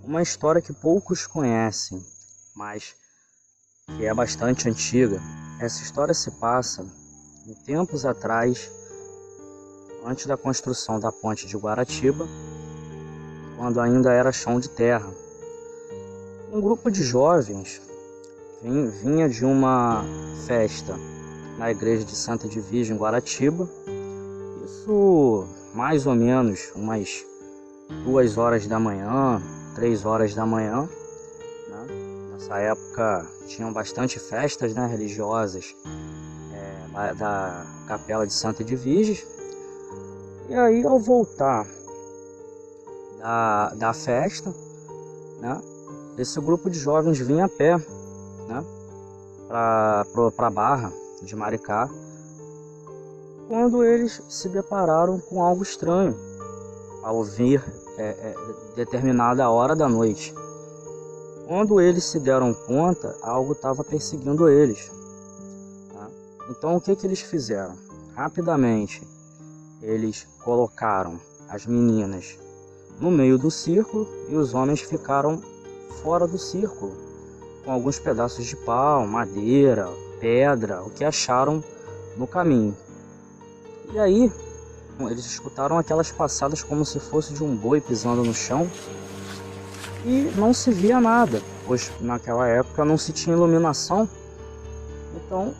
uma história que poucos conhecem, mas que é bastante antiga. Essa história se passa em tempos atrás, antes da construção da ponte de Guaratiba, quando ainda era chão de terra. Um grupo de jovens vinha de uma festa na igreja de Santa Edvige, em Guaratiba. Isso mais ou menos umas 2 horas da manhã, 3 horas da manhã, né? Nessa época tinham bastante festas, né, religiosas da capela de Santa Edvige. E aí, ao voltar da festa, né, esse grupo de jovens vinha a pé, né, para a Barra de Maricá, quando eles se depararam com algo estranho ao vir determinada hora da noite. Quando eles se deram conta, algo estava perseguindo eles, né? Então o que eles fizeram? Rapidamente eles colocaram as meninas no meio do círculo e os homens ficaram fora do círculo, com alguns pedaços de pau, madeira, pedra, o que acharam no caminho. E aí eles escutaram aquelas passadas como se fosse de um boi pisando no chão e não se via nada, pois naquela época não se tinha iluminação. Então,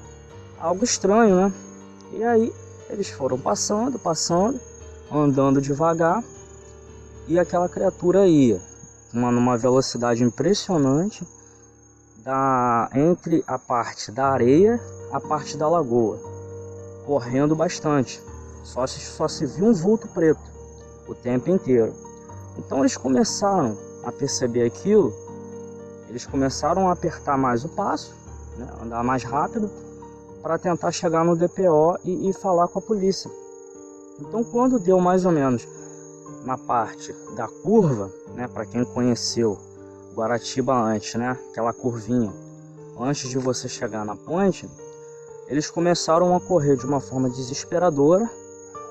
algo estranho, né? E aí eles foram passando, andando devagar, e aquela criatura ia numa velocidade impressionante entre a parte da areia e a parte da lagoa, correndo bastante. Só se viu um vulto preto o tempo inteiro. Então eles começaram a perceber aquilo, eles começaram a apertar mais o passo, né, andar mais rápido, para tentar chegar no DPO e falar com a polícia. Então, quando deu mais ou menos na parte da curva, né, para quem conheceu Guaratiba antes, né, aquela curvinha, antes de você chegar na ponte, eles começaram a correr de uma forma desesperadora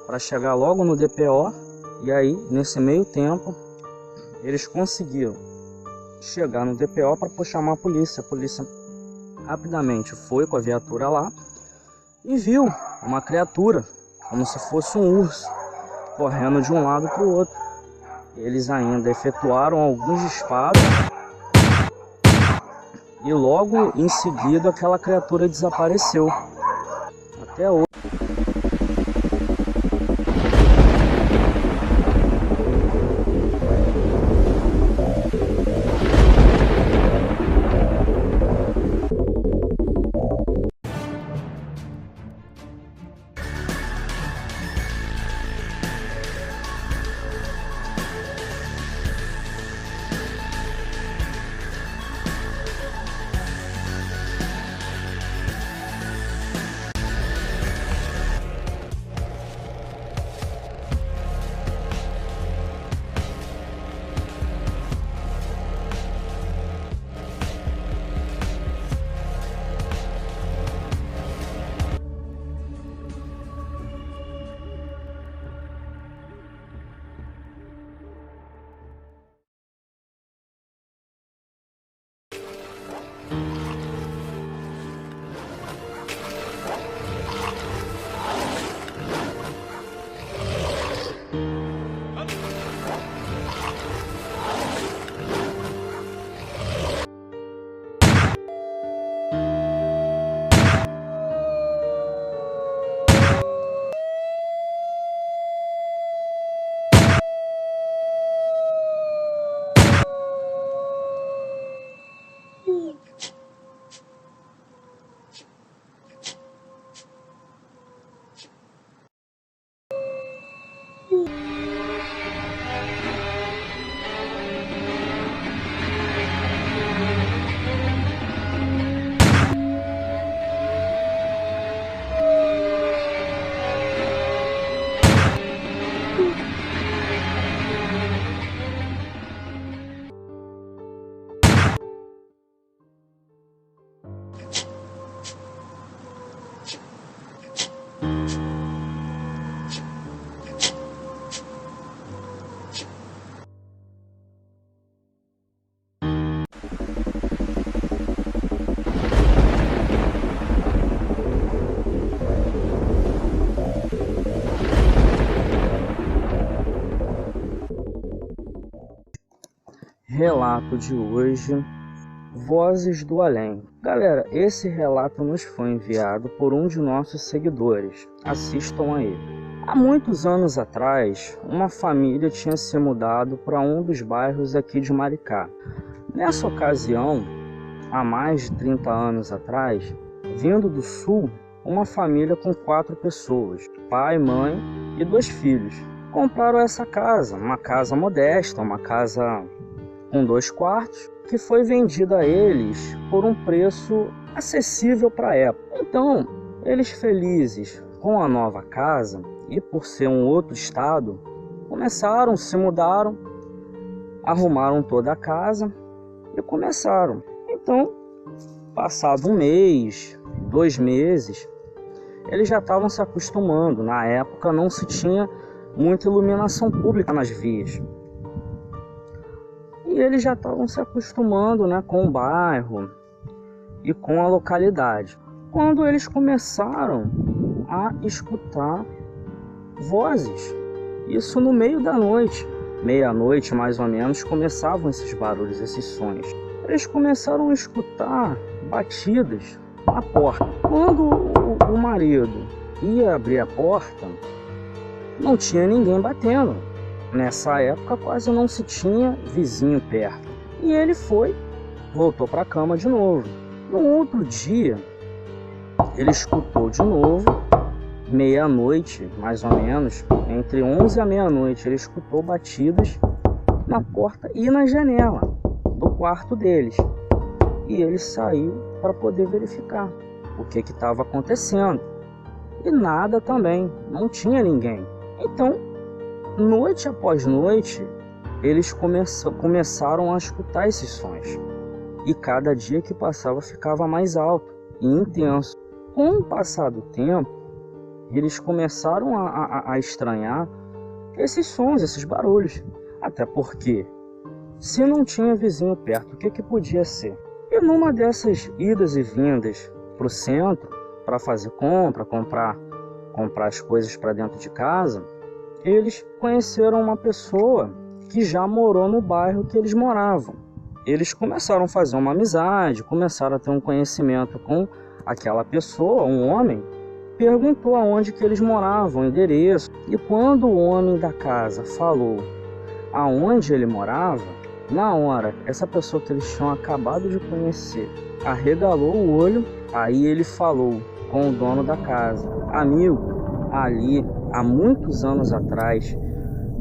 para chegar logo no DPO. E aí, nesse meio tempo, eles conseguiram chegar no DPO para chamar a polícia. A polícia rapidamente foi com a viatura lá e viu uma criatura, como se fosse um urso, correndo de um lado para o outro. Eles ainda efetuaram alguns disparos e logo em seguida aquela criatura desapareceu. Até hoje. relato de hoje, Vozes do Além. Galera, esse relato nos foi enviado por um de nossos seguidores. Assistam a ele. Há muitos anos atrás, uma família tinha se mudado para um dos bairros aqui de Maricá. Nessa ocasião, há mais de 30 anos atrás, vindo do sul, uma família com 4 pessoas, pai, mãe e 2 filhos. Compraram essa casa, uma casa modesta, uma casa com 2 quartos, que foi vendida a eles por um preço acessível para a época. Então, eles felizes com a nova casa e por ser um outro estado, se mudaram, arrumaram toda a casa e começaram. Então, passado um mês, 2 meses, eles já estavam se acostumando. Na época não se tinha muita iluminação pública nas vias. E eles já estavam se acostumando, né, com o bairro e com a localidade. Quando eles começaram a escutar vozes, isso no meio da noite, meia-noite mais ou menos, começavam esses barulhos, esses sons. Eles começaram a escutar batidas na porta. Quando o marido ia abrir a porta, não tinha ninguém batendo. Nessa época quase não se tinha vizinho perto. E ele voltou para a cama de novo. No outro dia, ele escutou de novo, meia-noite mais ou menos, entre 11 a meia-noite, ele escutou batidas na porta e na janela do quarto deles. E ele saiu para poder verificar o que estava acontecendo. E nada também, não tinha ninguém. Então, noite após noite, eles começaram a escutar esses sons. E cada dia que passava ficava mais alto e intenso. Com o passar do tempo, eles começaram a estranhar esses sons, esses barulhos. Até porque, se não tinha vizinho perto, o que podia ser? E numa dessas idas e vindas para o centro, para fazer comprar as coisas para dentro de casa, eles conheceram uma pessoa que já morou no bairro que eles moravam. Eles começaram a fazer uma amizade, começaram a ter um conhecimento com aquela pessoa, um homem. Perguntou aonde que eles moravam, o endereço. E quando o homem da casa falou aonde ele morava, na hora, essa pessoa que eles tinham acabado de conhecer arregalou o olho. Aí ele falou com o dono da casa: amigo, ali há muitos anos atrás,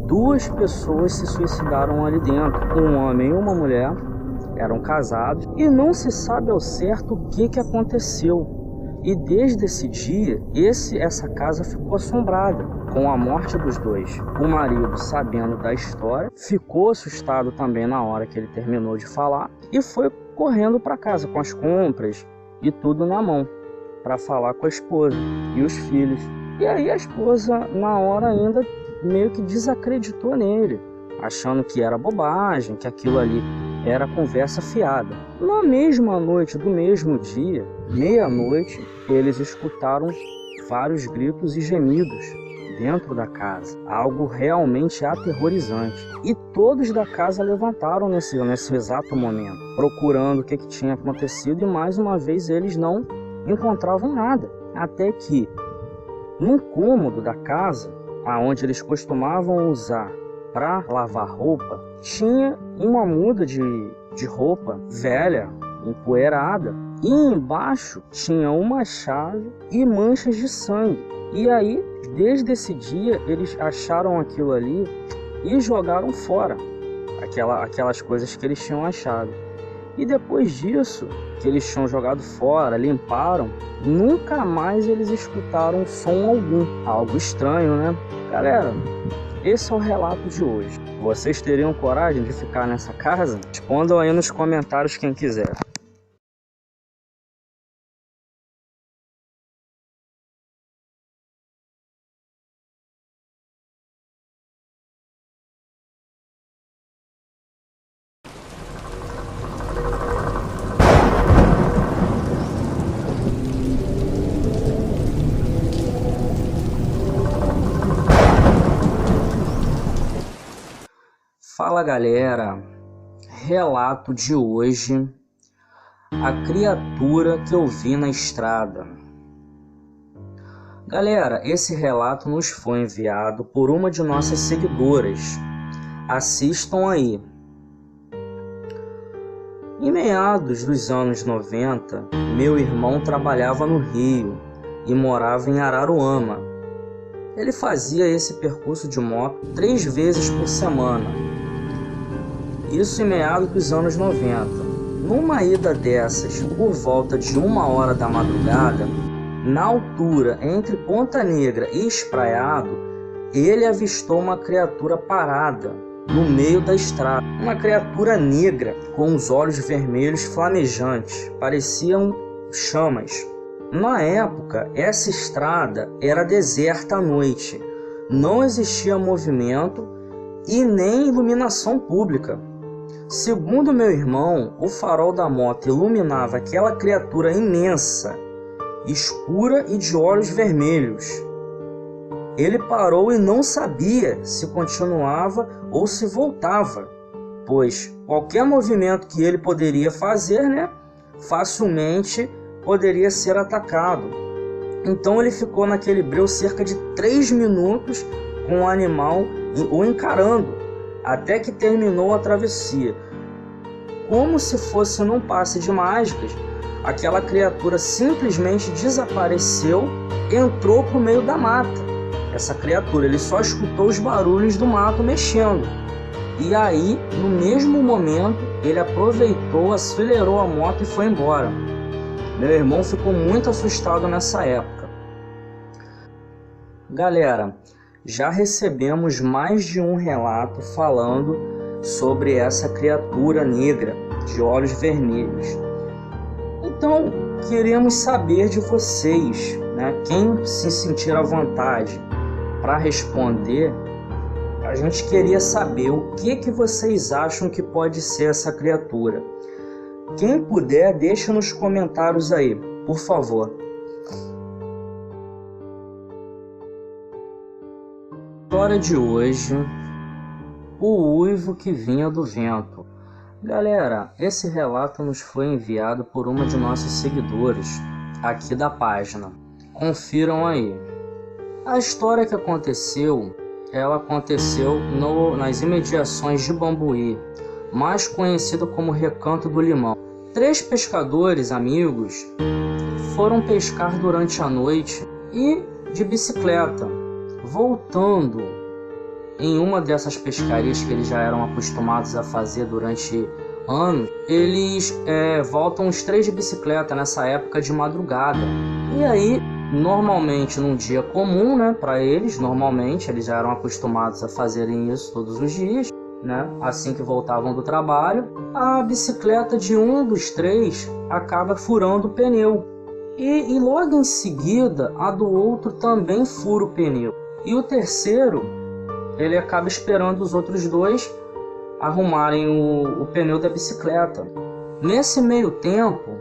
2 pessoas se suicidaram ali dentro. Um homem e uma mulher, eram casados, e não se sabe ao certo o que aconteceu. E desde esse dia, essa casa ficou assombrada com a morte dos 2. O marido, sabendo da história, ficou assustado também na hora que ele terminou de falar e foi correndo para casa com as compras e tudo na mão para falar com a esposa e os filhos. E aí a esposa, na hora ainda, meio que desacreditou nele, achando que era bobagem, que aquilo ali era conversa fiada. Na mesma noite do mesmo dia, meia-noite, eles escutaram vários gritos e gemidos dentro da casa. Algo realmente aterrorizante. E todos da casa levantaram nesse exato momento, procurando o que tinha acontecido, e mais uma vez eles não encontravam nada. Até que, num cômodo da casa, aonde eles costumavam usar para lavar roupa, tinha uma muda de roupa velha, empoeirada, e embaixo tinha uma chave e manchas de sangue. E aí, desde esse dia, eles acharam aquilo ali e jogaram fora aquelas coisas que eles tinham achado. E depois disso, que eles tinham jogado fora, limparam, nunca mais eles escutaram som algum. Algo estranho, né? Galera, esse é o relato de hoje. Vocês teriam coragem de ficar nessa casa? Respondam aí nos comentários quem quiser. Fala galera, relato de hoje, a criatura que eu vi na estrada. Galera, esse relato nos foi enviado por uma de nossas seguidoras. Assistam aí. Em meados dos anos 90, meu irmão trabalhava no Rio e morava em Araruama. Ele fazia esse percurso de moto 3 vezes por semana. Isso em meados dos anos 90. Numa ida dessas, por volta de 1h da madrugada, na altura entre Ponta Negra e Espraiado, ele avistou uma criatura parada no meio da estrada. Uma criatura negra com os olhos vermelhos flamejantes, pareciam chamas. Na época, essa estrada era deserta à noite, não existia movimento e nem iluminação pública. Segundo meu irmão, o farol da moto iluminava aquela criatura imensa, escura e de olhos vermelhos. Ele parou e não sabia se continuava ou se voltava, pois qualquer movimento que ele poderia fazer, facilmente poderia ser atacado. Então ele ficou naquele breu cerca de 3 minutos com o animal o encarando, até que terminou a travessia. Como se fosse num passe de mágicas, aquela criatura simplesmente desapareceu, entrou para o meio da mata. Essa criatura, ele só escutou os barulhos do mato mexendo. E aí, no mesmo momento, ele aproveitou, acelerou a moto e foi embora. Meu irmão ficou muito assustado nessa época. Galera, já recebemos mais de um relato falando sobre essa criatura negra de olhos vermelhos. Então, queremos saber de vocês, quem se sentir à vontade para responder. A gente queria saber o que vocês acham que pode ser essa criatura. Quem puder, deixa nos comentários aí, por favor. História de hoje: o uivo que vinha do vento. Galera, esse relato nos foi enviado por uma de nossas seguidoras aqui da página. Confiram aí. A história que aconteceu, ela aconteceu nas imediações de Bambuí, mais conhecido como Recanto do Limão. 3 pescadores amigos foram pescar durante a noite e de bicicleta, voltando em uma dessas pescarias que eles já eram acostumados a fazer durante anos. Eles voltam os 3 de bicicleta nessa época de madrugada. E aí, normalmente num dia comum, para eles, normalmente eles já eram acostumados a fazerem isso todos os dias, assim que voltavam do trabalho, a bicicleta de um dos 3 acaba furando o pneu. E logo em seguida, a do outro também fura o pneu. E o terceiro, ele acaba esperando os outros 2 arrumarem o pneu da bicicleta. Nesse meio tempo,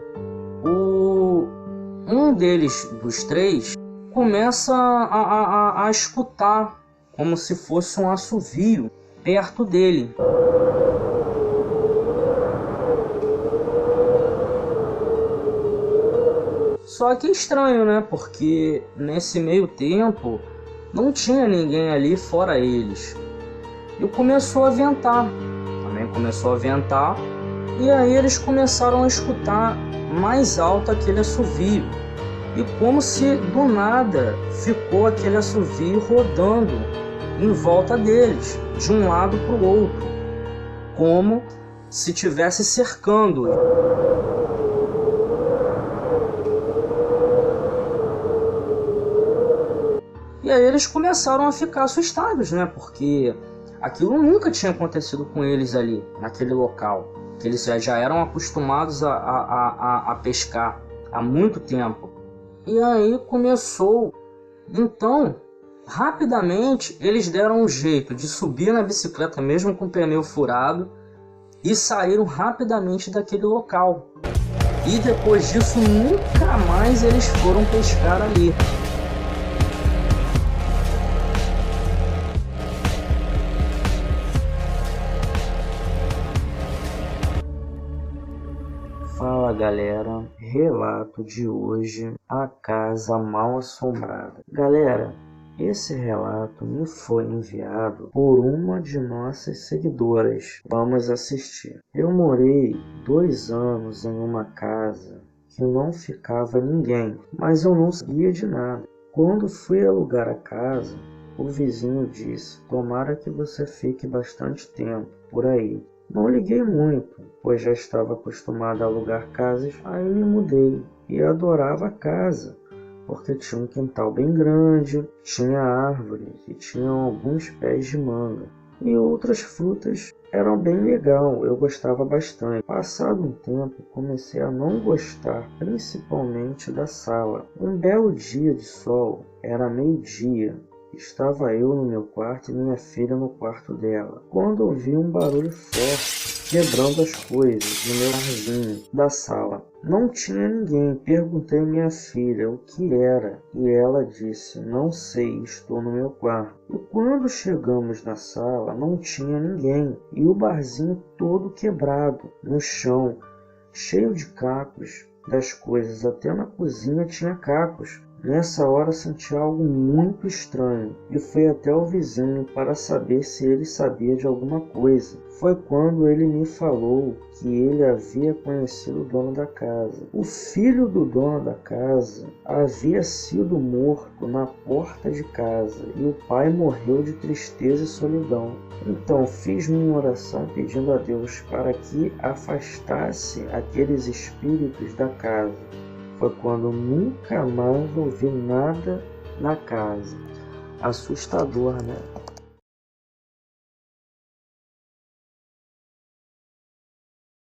um deles, dos 3, começa a escutar como se fosse um assovio perto dele. Só que estranho, porque nesse meio tempo não tinha ninguém ali fora eles. E começou a ventar. Também começou a ventar. E aí eles começaram a escutar mais alto aquele assovio. E como se do nada ficou aquele assovio rodando em volta deles, de um lado para o outro, como se estivesse cercando. E aí eles começaram a ficar assustados, porque aquilo nunca tinha acontecido com eles ali, naquele local, que eles já eram acostumados a pescar há muito tempo. E aí começou. Então, rapidamente, eles deram um jeito de subir na bicicleta mesmo com o pneu furado e saíram rapidamente daquele local. E depois disso, nunca mais eles foram pescar ali. Fala galera, relato de hoje, a casa mal assombrada. Galera, esse relato me foi enviado por uma de nossas seguidoras. Vamos assistir. Eu morei 2 anos em uma casa que não ficava ninguém, mas eu não sabia de nada. Quando fui alugar a casa, o vizinho disse: tomara que você fique bastante tempo por aí. Não liguei muito, pois já estava acostumado a alugar casas. Aí me mudei e adorava a casa, porque tinha um quintal bem grande, tinha árvores e tinha alguns pés de manga. E outras frutas eram bem legal, eu gostava bastante. Passado um tempo, comecei a não gostar, principalmente da sala. Um belo dia de sol, era meio-dia. Estava eu no meu quarto e minha filha no quarto dela, quando ouvi um barulho forte, quebrando as coisas no meu jardim da sala. Não tinha ninguém. Perguntei à minha filha o que era e ela disse: não sei, estou no meu quarto. E quando chegamos na sala, não tinha ninguém e o barzinho todo quebrado no chão, cheio de cacos das coisas, até na cozinha tinha cacos. Nessa hora senti algo muito estranho e fui até o vizinho para saber se ele sabia de alguma coisa. Foi quando ele me falou que ele havia conhecido o dono da casa. O filho do dono da casa havia sido morto na porta de casa e o pai morreu de tristeza e solidão. Então fiz minha oração pedindo a Deus para que afastasse aqueles espíritos da casa. Foi quando nunca mais ouvi nada na casa. Assustador, né?